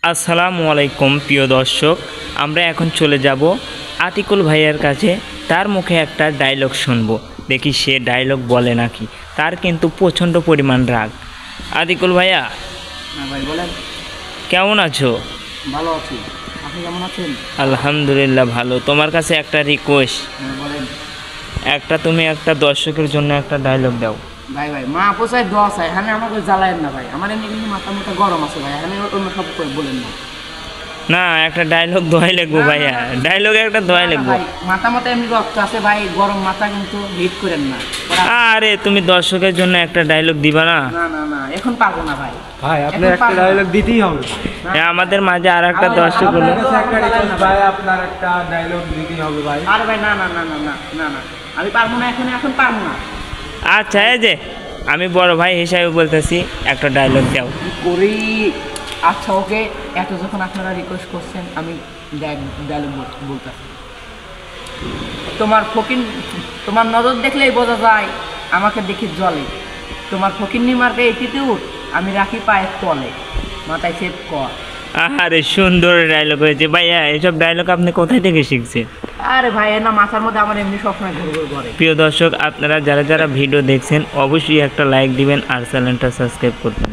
আসসালামু আলাইকুম প্রিয় দর্শক, আমরা এখন চলে যাব আতিকুল ভাইয়ের কাছে। তার মুখে একটা ডায়লগ শুনবো, দেখি সে ডায়লগ বলে নাকি। তার কিন্তু প্রচণ্ড পরিমাণ রাগ। আতিকুল ভাইয়া, হ্যাঁ ভাই বলেন। কেমন আছো? ভালো আছি, আপনি কেমন আছেন? আলহামদুলিল্লাহ ভালো। তোমার কাছে একটা রিকোয়েস্ট, হ্যাঁ বলেন। তুমি একটা দর্শকের জন্য একটা ডায়লগ দাও। ভাই ভাই মা পোষায় দোয়া চাই, এখানে আমাকে জ্বালায়েন না ভাই, আমার এমনি কিন্তু মাথা মাথা গরম আছে ভাই, এখানে অন্য সব করে বলেন না। না, একটা ডায়লগ দোয়াই লিখবো ভাইয়া, ডায়লগে একটা দোয়াই লিখবো। মাথা মাথা এমনি রক্ত আছে ভাই, গরম মাথা কিন্তু হিট করেন না। আরে তুমি দর্শকের জন্য একটা ডায়লগ দিবা না? না না না, এখন পারবো না ভাই। ভাই আপনার একটা ডায়লগ দিতেই হবে। আমাদের মাঝে আর একটা দর্শক হলো। ভাই আপনার একটা ডায়লগ দিতেই হবে ভাই। আরে ভাই না না না না না না না, আমি পারবো না, এখন পারবো না। আচ্ছা, এই যে আমি বড় ভাই হিসাবে বলতেছি, একটা ডায়লগ দাও। করি। আচ্ছা ওকে, এত যখন আপনারা রিকোয়েস্ট করছেন আমি ডায়লগ বলতেছি। তোমার নজর দেখলেই বোঝা যায় আমাকে দেখি জলে, তোমার ফকিন্নি মার্কে অ্যাটিটিউড আমি রাখি পায়ের তলে, মাথায় সেভ কর। আরে সুন্দর ডায়লগ হয়েছে ভাইয়া। এইসব ডায়লগ আপনি কোথায় থেকে শিখছেন? আরে ভাই না, মাথার মধ্যে আমার এমনি সবসময় ঘুরে ঘুরে। প্রিয় দর্শক, আপনারা যারা যারা ভিডিও দেখছেন অবশ্যই একটা লাইক দিবেন আর চ্যানেলটা সাবস্ক্রাইব করবেন।